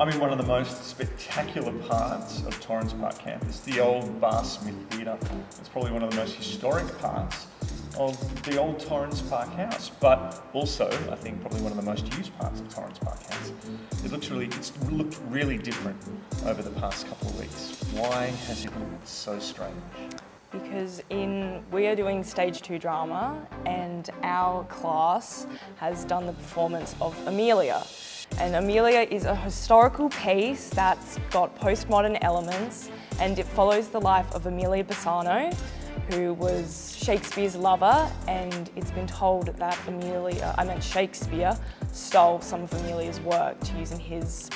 I mean, one of the most spectacular parts of Torrens Park campus, the old Bar Smith Theatre. It's probably one of the most historic parts of the old Torrens Park house, but also, I think, probably one of the most used parts of Torrens Park house. It's looked really different over the past couple of weeks. Why has it looked so strange? Because we are doing stage 2 drama, and our class has done the performance of Emilia. And Emilia is a historical piece that's got postmodern elements, and it follows the life of Emilia Bassano, who was Shakespeare's lover, and it's been told that Shakespeare stole some of Emilia's work to use in his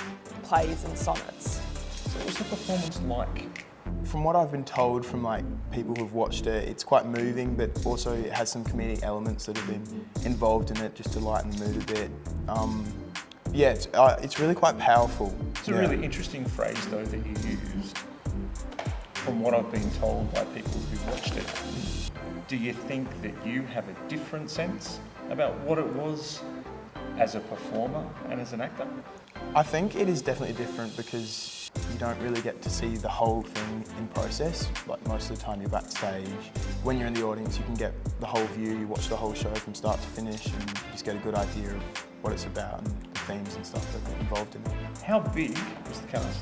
plays and sonnets. So what was the performance like? From what I've been told from people who've watched it, it's quite moving, but also it has some comedic elements that have been involved in it just to lighten the mood a bit. It's really quite powerful. It's a really interesting phrase though that you used. From what I've been told by people who watched it, do you think that you have a different sense about what it was as a performer and as an actor? I think it is definitely different because you don't really get to see the whole thing in process. Like most of the time you're backstage. When you're in the audience you can get the whole view, you watch the whole show from start to finish and you just get a good idea of what it's about and the themes and stuff that are involved in it. How big was the cast?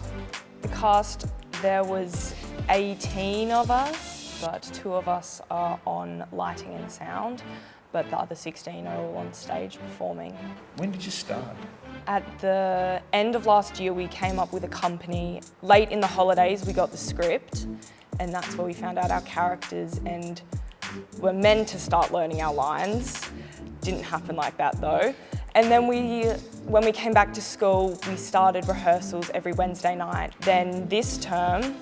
The cast, there was 18 of us, but 2 of us are on lighting and sound, but the other 16 are all on stage performing. When did you start? At the end of last year, we came up with a company. Late in the holidays, we got the script, and that's where we found out our characters, and we're meant to start learning our lines. Didn't happen like that though. And then when we came back to school, we started rehearsals every Wednesday night. Then this term,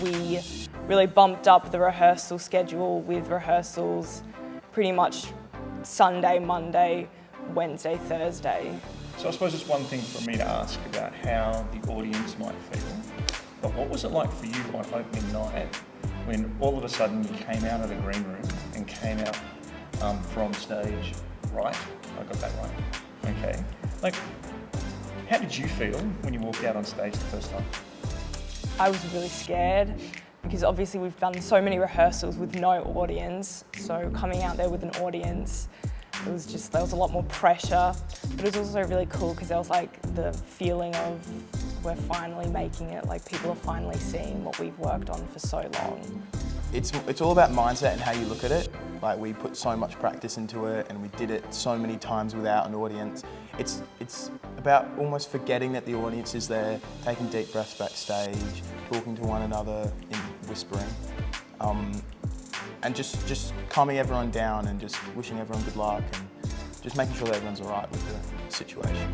we really bumped up the rehearsal schedule with rehearsals pretty much Sunday, Monday, Wednesday, Thursday. So I suppose it's one thing for me to ask about how the audience might feel, but what was it like for you on opening night when all of a sudden you came out of the green room and came out from stage, right? I got that right. Okay. How did you feel when you walked out on stage the first time? I was really scared because obviously we've done so many rehearsals with no audience, so coming out there with an audience, there was a lot more pressure, but it was also really cool because there was the feeling of we're finally making it, people are finally seeing what we've worked on for so long. It's all about mindset and how you look at it. We put so much practice into it and we did it so many times without an audience. It's about almost forgetting that the audience is there, taking deep breaths backstage, talking to one another in whispering, and just calming everyone down and just wishing everyone good luck and just making sure that everyone's all right with the situation.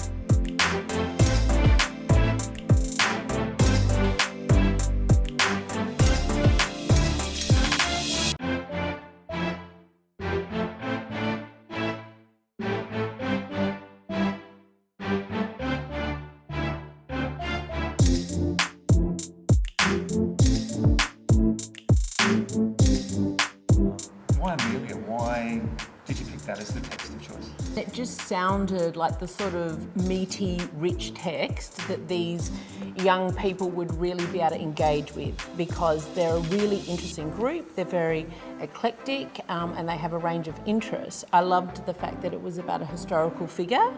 Why Emilia? Why did you pick that as the text of choice? It just sounded like the sort of meaty, rich text that these young people would really be able to engage with because they're a really interesting group, they're very eclectic and they have a range of interests. I loved the fact that it was about a historical figure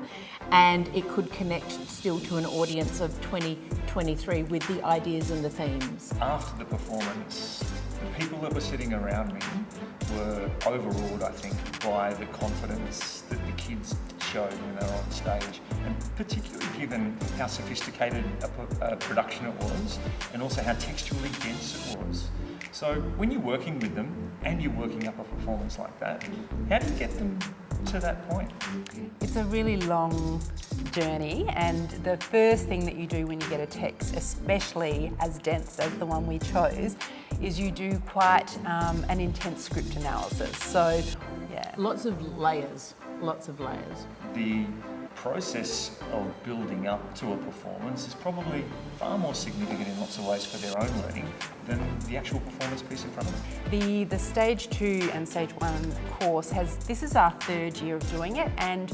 and it could connect still to an audience of 2023 with the ideas and the themes. After the performance, the people that were sitting around me were overawed, I think, by the confidence that the kids showed when they were on stage, and particularly given how sophisticated a production it was, and also how textually dense it was. So when you're working with them, and you're working up a performance like that, how do you get them to that point? It's a really long journey, and the first thing that you do when you get a text, especially as dense as the one we chose, is you do quite an intense script analysis. So, yeah. Lots of layers, lots of layers. The process of building up to a performance is probably far more significant in lots of ways for their own learning than the actual performance piece in front of them. The Stage 2 and Stage 1 course this is our third year of doing it, and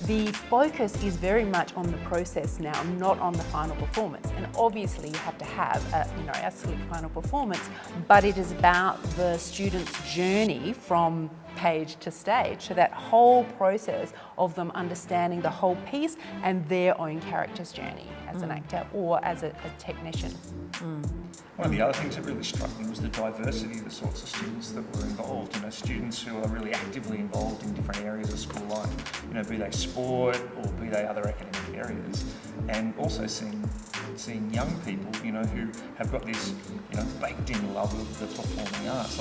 the focus is very much on the process now, not on the final performance. And obviously you have to have a slick final performance, but it is about the student's journey from page to stage. So that whole process of them understanding the whole piece and their own character's journey as an actor or as a technician. One of the other things that really struck me was the diversity of the sorts of students that were involved. Students who are really actively involved in different areas of school life. Be they sport or be they other academic areas, and also seeing young people, who have got this, baked-in love of the performing arts.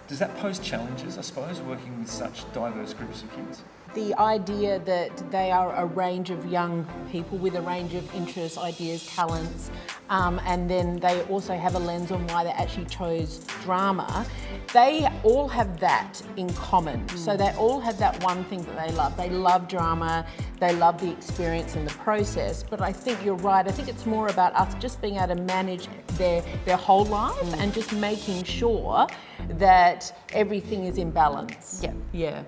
Does that pose challenges, I suppose, working with such diverse groups of kids? The idea that they are a range of young people with a range of interests, ideas, talents, and then they also have a lens on why they actually chose drama. They all have that in common. So they all have that one thing that they love. They love drama, they love the experience and the process, but I think you're right. I think it's more about us just being able to manage their whole life and just making sure that everything is in balance. Yeah.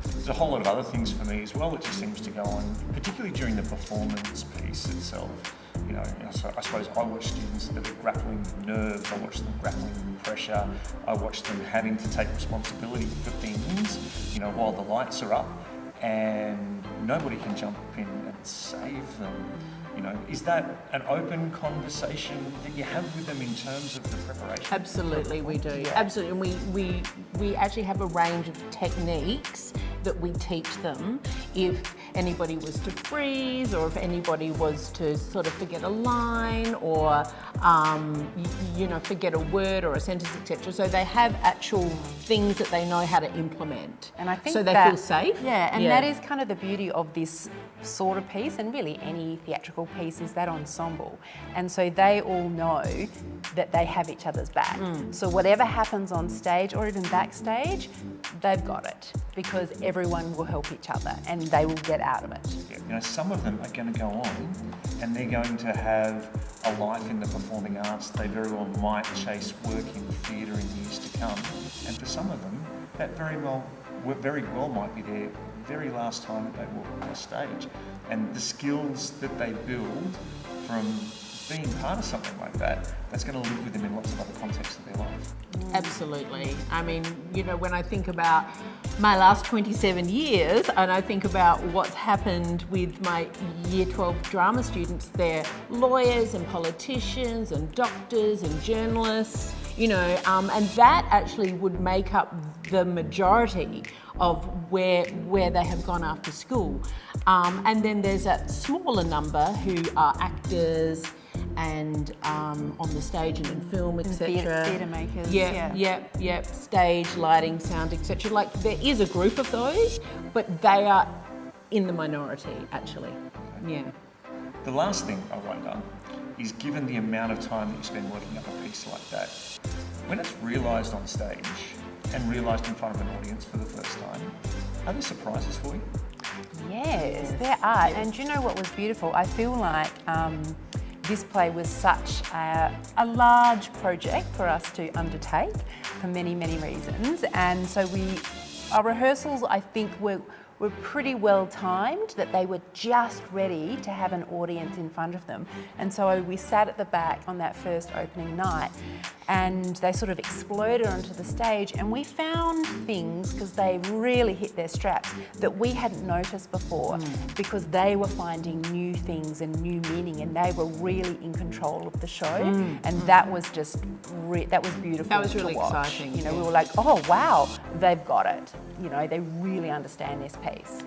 There's a whole lot of other things for me as well that just seems to go on, particularly during the performance piece itself. So I suppose I watch students that are grappling with nerves, I watch them grappling with pressure, I watch them having to take responsibility for things, while the lights are up and nobody can jump in and save them. Is that an open conversation that you have with them in terms of the preparation? Absolutely, we do. Yeah. Absolutely, and we actually have a range of techniques that we teach them. If anybody was to freeze, or if anybody was to sort of forget a line, or forget a word or a sentence, etc. So they have actual things that they know how to implement, And I think so they that, feel safe. That is kind of the beauty of this sort of piece, and really any theatrical piece, is that ensemble. And so they all know that they have each other's back. So whatever happens on stage or even backstage, they've got it, because everyone will help each other and they will get out of it. Some of them are going to go on and they're going to have a life in the performing arts. They very well might chase work in theatre in years to come. And for some of them, that very well might be their very last time that they walk on the stage. And the skills that they build from being part of something like that, that's going to live with them in lots of other contexts of their life. Absolutely. I mean, when I think about my last 27 years and I think about what's happened with my Year 12 drama students, they're lawyers and politicians and doctors and journalists, and that actually would make up the majority of where they have gone after school. And then there's that smaller number who are actors and on the stage and in film, etc. Theatre makers. Yeah. Stage, lighting, sound, etc. There is a group of those, but they are in the minority, actually. Yeah. The last thing I wonder is, given the amount of time that you spend working up a piece like that, when it's realised on stage and realised in front of an audience for the first time, are there surprises for you? Yes, there are. And do you know what was beautiful? I feel like this play was such a large project for us to undertake for many, many reasons. And so our rehearsals, I think, were pretty well timed, that they were just ready to have an audience in front of them. And so we sat at the back on that first opening night and they sort of exploded onto the stage, and we found things, because they really hit their straps, that we hadn't noticed before, because they were finding new things and new meaning, and they were really in control of the show. And that was just, that was beautiful. That was really to watch. exciting. We were like, oh wow, they've got it. They really understand this piece.